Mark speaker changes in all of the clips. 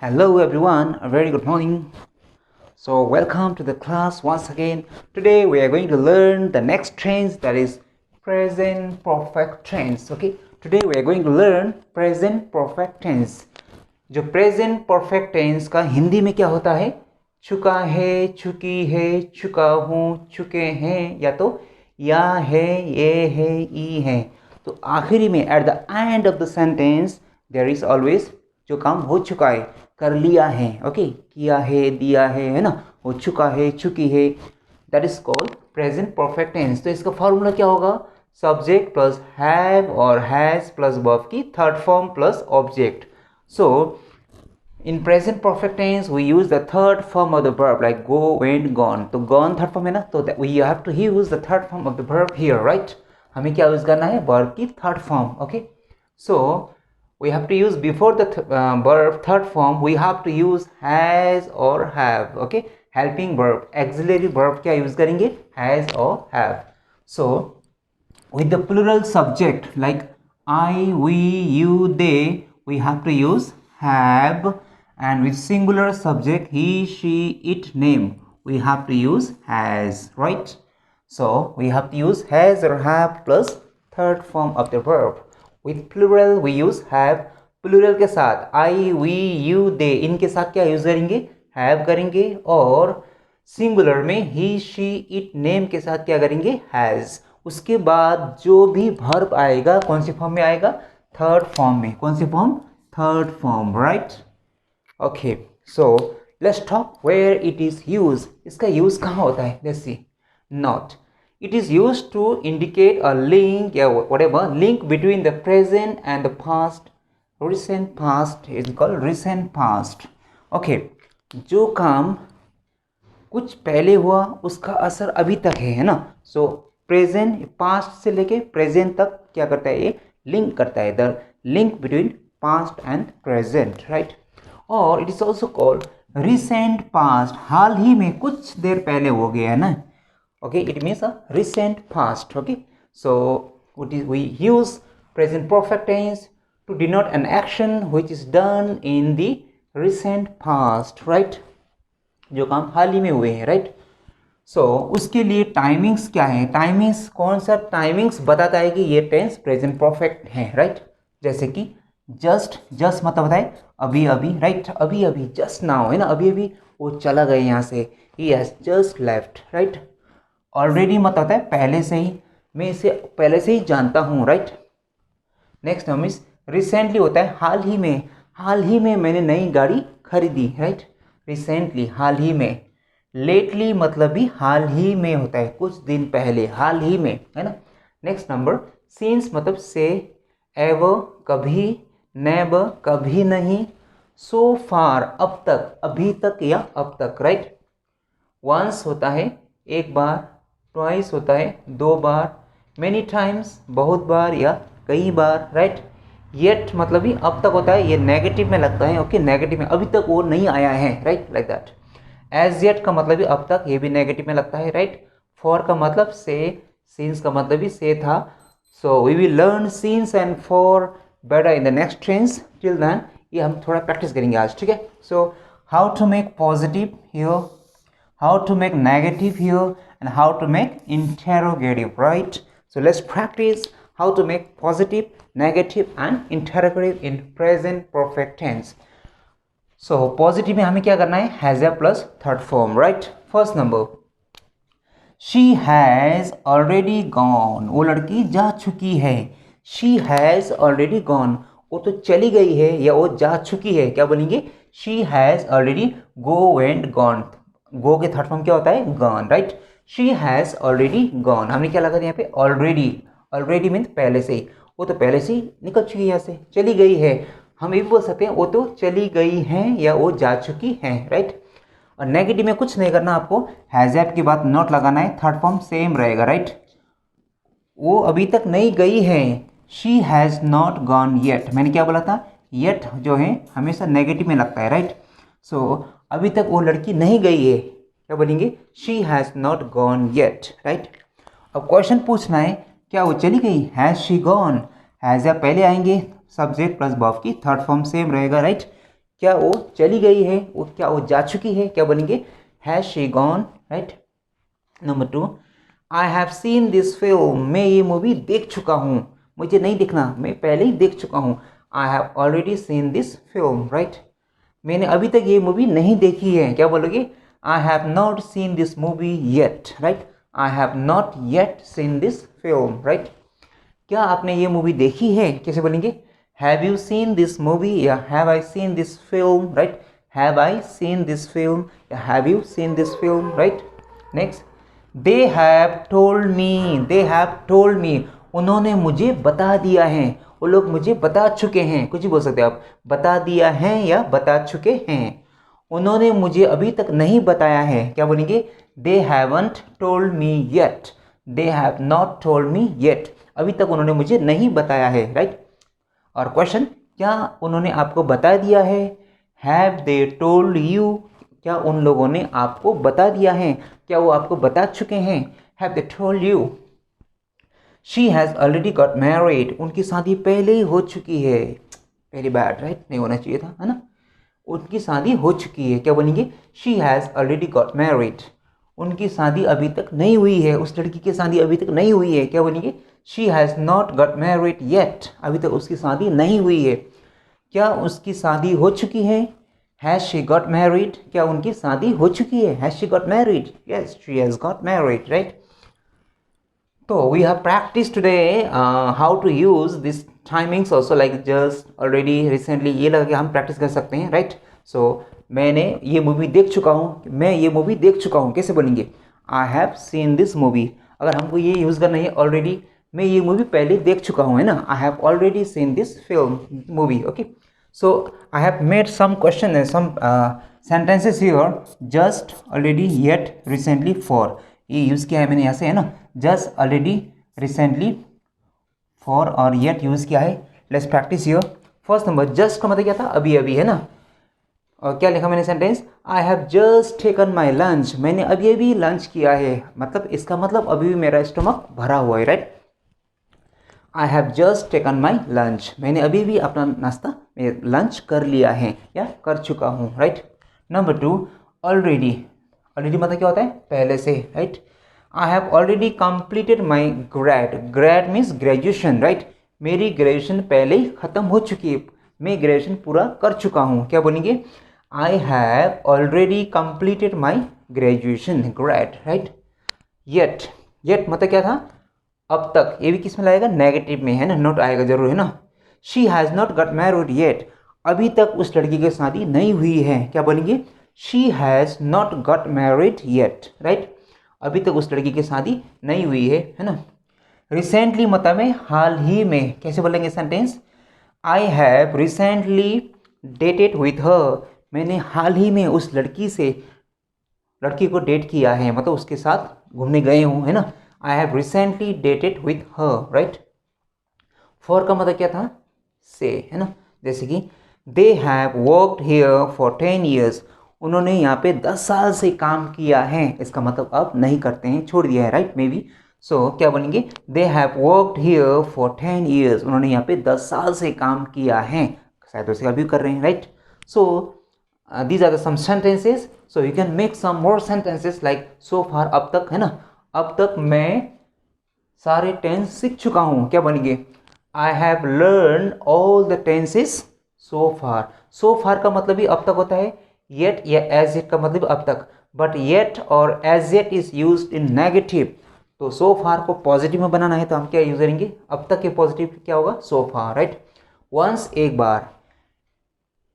Speaker 1: Hello everyone, a very good morning. So welcome to the class once again. Today we are going to learn the next tense, that is present perfect tense. Okay, today we are going to learn present perfect tense. जो present perfect tense का हिंदी में क्या होता है? चुका है, चुकी है, चुका हूँ, चुके हैं, या तो या है, ये है, ई है. तो आखिरी में at the end of the sentence there is always जो काम हो चुका है, कर लिया है, ओके, किया है, दिया है ना, हो चुका है, चुकी है, that is called present perfect tense. तो इसका फॉर्मूला क्या होगा? सब्जेक्ट प्लस हैव और हैज प्लस वर्ब की third form plus object. So in present perfect tense we use the third form of the verb like go, went, gone. तो gone third form है ना, तो we have to use the third form of the verb here, right? हमें क्या use करना है? verb की third form. Okay, so we have to use before the verb third form we have to use has or have. Okay, helping verb, auxiliary verb क्या use करेंगे? has or have. So with the plural subject like I, we, you, they, we have to use have, and with singular subject he, she, it, name, we have to use has, right? So we have to use has or have plus third form of the verb. With plural we use have. Plural के साथ I, we, you, they, इनके साथ क्या use करेंगे? have करेंगे. और singular में he, she, it, name के साथ क्या करेंगे? has. उसके बाद जो भी verb आएगा कौन सी फॉर्म में आएगा? थर्ड फॉर्म में. कौन सी form? Third form, right? Okay, so let's talk where it is use. इसका यूज कहाँ होता है? Let's see. Not. It is used to indicate a link, whatever link between the present and the past. Recent past is called recent past. Okay, जो काम कुछ पहले हुआ उसका असर अभी तक है ना. सो प्रेजेंट, पास्ट से लेके प्रेजेंट तक क्या करता है? ये लिंक करता है. The link between past and present, right? और it is also called recent past. हाल ही में, कुछ देर पहले हो गया है ना. Okay, it means a recent past. Okay, so we use present perfect tense to denote an action which is done in the recent past, right? जो काम हाल ही में हुए हैं, right? So उसके लिए टाइमिंग्स क्या है? टाइमिंग्स, कौन सा टाइमिंग्स बताता है कि ये टेंस प्रेजेंट परफेक्ट है, राइट? जैसे कि जस्ट, जस्ट मतलब बताए अभी अभी, राइट? अभी अभी, जस्ट नाउ है ना, अभी अभी वो चला गया यहाँ से, he has just left, right? Already मतलब होता है पहले से ही, मैं इसे पहले से ही जानता हूँ, right? Next term is recently होता है हाल ही में. हाल ही में मैंने नई गाड़ी खरीदी, राइट? रिसेंटली, हाल ही में. लेटली मतलब भी हाल ही में होता है, कुछ दिन पहले, हाल ही में, है ना? नेक्स्ट नंबर सिंस मतलब से, एवर कभी, नेवर कभी नहीं, सो फार अब तक, अभी तक या अब तक, राइट? वंस होता है एक बार, ट्वाइस होता है दो बार, मेनी टाइम्स बहुत बार या कई बार, राइट? येट मतलब भी अब तक होता है, ये नेगेटिव में लगता है. ओके, नेगेटिव में, अभी तक वो नहीं आया है, right? Like that. As yet का मतलब भी अब तक, ये भी नेगेटिव में लगता है, राइट? फॉर का मतलब से, सिंस का मतलब भी से था. So we will learn since and for better in the next tense. Till then ये हम थोड़ा प्रैक्टिस करेंगे आज, ठीक है? So how to make positive here, how to make negative here, and how to make interrogative, right? So let's practice how to make positive, negative and interrogative in present perfect tense. So positive में हमें क्या करना है? has a plus third form, right? First number, she has already gone. वो लड़की जा चुकी है. she has already gone, वो तो चली गई है या वो जा चुकी है. क्या बोलेंगे? she has already go, went, gone. गो के थर्ड फॉर्म क्या होता है? Gone, right? She has already gone. हमने क्या लगा दिया यहाँ पे? ऑलरेडी. ऑलरेडी मीन्स पहले से ही, वो तो पहले से ही निकल चुकी है, यहाँ से चली गई है. हम ये भी बोल सकते हैं वो तो चली गई हैं या वो जा चुकी हैं, राइट? और नेगेटिव में कुछ नहीं करना, आपको हैज हैव की बात नोट लगाना है, थर्ड फॉर्म सेम रहेगा, राइट? वो अभी तक नहीं गई है. She has not gone yet. मैंने क्या बोला था? येट जो है हमेशा नेगेटिव में लगता है, राइट? सो अभी तक वो लड़की नहीं गई है, क्या बोलेंगे? She has not gone yet, right? अब क्वेश्चन पूछना है, क्या वो चली गई? Has she gone. हैज़ या पहले आएंगे, सब्जेक्ट प्लस वर्ब की थर्ड फॉर्म सेम रहेगा, राइट? क्या वो चली गई है, वो क्या वो जा चुकी है, क्या बोलेंगे has she gone, right. Number 2, I have seen this film, मैं ये मूवी देख चुका हूँ, मुझे नहीं देखना, मैं पहले ही देख चुका हूँ। आई have already seen this film, right. मैंने अभी तक ये मूवी नहीं देखी है, क्या बोलोगे I have not seen this movie yet, right. I have not yet seen this film, right. क्या आपने ये मूवी देखी है, कैसे बोलेंगे have you seen this movie या have I seen this film, right. Have I seen this film या have you seen this film, right. Next, they have told me, they have told me, उन्होंने मुझे बता दिया है, वो लोग मुझे बता चुके हैं, कुछ भी बोल सकते हैं आप, बता दिया है या बता चुके हैं। उन्होंने मुझे अभी तक नहीं बताया है, क्या बोलेंगे they haven't told me yet, they have not told me yet, अभी तक उन्होंने मुझे नहीं बताया है, राइट। और क्वेश्चन, क्या उन्होंने आपको बता दिया है, हैव दे टोल्ड यू, क्या उन लोगों ने आपको बता दिया है, क्या वो आपको बता चुके हैं, have they told you. She has already got married, उनकी शादी पहले ही हो चुकी है, वेरी बैड, राइट, नहीं होना चाहिए था, है ना। उनकी शादी हो चुकी है, क्या बोलेंगे she has already got married, उनकी शादी अभी तक नहीं हुई है, उस लड़की की शादी अभी तक नहीं हुई है, क्या बोलेंगे she has not got married yet, अभी तक उसकी शादी नहीं हुई है। क्या उसकी शादी हो चुकी है, हैज़ शी गॉट मैरिड, क्या उनकी शादी हो चुकी है, has she got married, yes she has got married, right. So we have practiced today how to use this timings also, like just already recently, ये लगा कि हम प्रैक्टिस कर सकते हैं, राइट। सो मैंने ये मूवी देख चुका हूँ, मैं ये मूवी देख चुका हूँ, कैसे बोलेंगे I have seen this movie. अगर हमको ये यूज़ करना है ऑलरेडी, मैं ये मूवी पहले देख चुका हूँ, है ना, I have already seen this film movie, okay. So I have made some question and some sentences here, just already yet recently for, ये यूज़ किया है मैंने यहाँ से, है ना, जस्ट ऑलरेडी रिसेंटली फॉर और येट यूज़ किया है। Let's practice here. First number, just का मतलब क्या था, अभी अभी, है ना। और क्या लिखा मैंने sentence, I have just taken my lunch, मैंने अभी अभी लंच किया है, मतलब इसका मतलब अभी भी मेरा स्टमक भरा हुआ है, right. I have just taken my lunch, मैंने अभी भी अपना नाश्ता लंच कर लिया है या कर चुका हूँ, राइट। नंबर 2, ऑलरेडी, ऑलरेडी मतलब क्या होता है, पहले से, right. I have already completed my grade, grade means graduation, right, मेरी ग्रेजुएशन पहले ही ख़त्म हो चुकी है, मैं ग्रेजुएशन पूरा कर चुका हूँ, क्या बोलेंगे I have already completed my graduation grade, right. Yet, yet मतलब क्या था, अब तक, ये भी किस में लाएगा, नेगेटिव में, है ना, नॉट आएगा जरूर, है ना। She has not got married yet, अभी तक उस लड़की की शादी नहीं हुई है, क्या बोलेंगे she has not got married yet, right, अभी तक उस लड़की की शादी नहीं हुई है ना। रिसेंटली मतलब में हाल ही में, कैसे बोलेंगे sentence, I have recently dated with her, मैंने हाल ही में उस लड़की को डेट किया है, मतलब उसके साथ घूमने गए हूँ, है ना। I have recently dated with her, right. For का मतलब क्या था, से, है ना, जैसे कि they have worked here for 10 years, उन्होंने यहाँ पे 10 साल से काम किया है, इसका मतलब अब नहीं करते हैं, छोड़ दिया है, राइट, मे बी। सो क्या बोलेंगे they have worked here for 10 years, उन्होंने यहाँ पे 10 साल से काम किया है, शायद उसे अभी कर रहे हैं, right. So these are the some sentences, so you can make some more sentences like so far, अब तक, है ना, अब तक मैं सारे टेंस सीख चुका हूँ, क्या बनेंगे I have learn all the tenses so far, so far का मतलब भी अब तक होता है, येट या एज येट का मतलब अब तक, बट येट और as yet is used in negative, तो सो फार को पॉजिटिव में बनाना है तो हम क्या यूज करेंगे, अब तक के पॉजिटिव क्या होगा, सो फार, राइट। वंस, एक बार,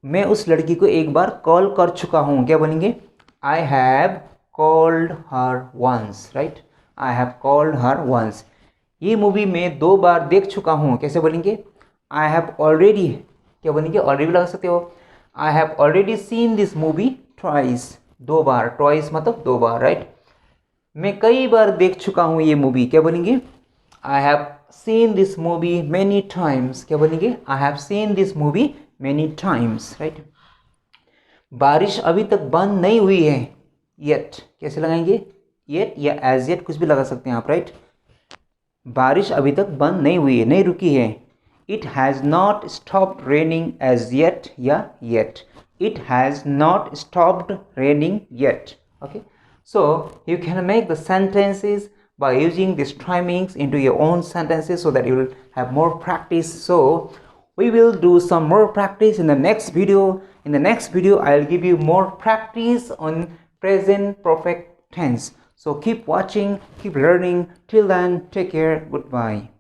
Speaker 1: मैं उस लड़की को एक बार कॉल कर चुका हूँ, क्या बोलेंगे I have called her once, right, I have called her once. ये मूवी मैं 2 बार देख चुका हूँ, कैसे बोलेंगे आई हैव ऑलरेडी, क्या बोलेंगे ऑलरेडी लगा सकते हो, आई have already seen this movie twice, 2 bar, twice मतलब 2 बार, राइट। मैं कई बार देख चुका हूँ ये मूवी, क्या बोलेंगे I have seen this movie many times, क्या बोलेंगे I have seen this movie many times, right. बारिश अभी तक बंद नहीं हुई है, येट, कैसे लगाएंगे, येट या एज येट कुछ भी लगा सकते हैं आप, राइट। बारिश अभी तक बंद नहीं हुई है, नहीं रुकी है। It has not stopped raining as yet या yet, it has not stopped raining yet. Okay, so you can make the sentences by using these timings into your own sentences so that you will have more practice. So we will do some more practice in the next video. In the next video, I'll give you more practice on present perfect tense. So keep watching, keep learning. Till then, take care. Goodbye.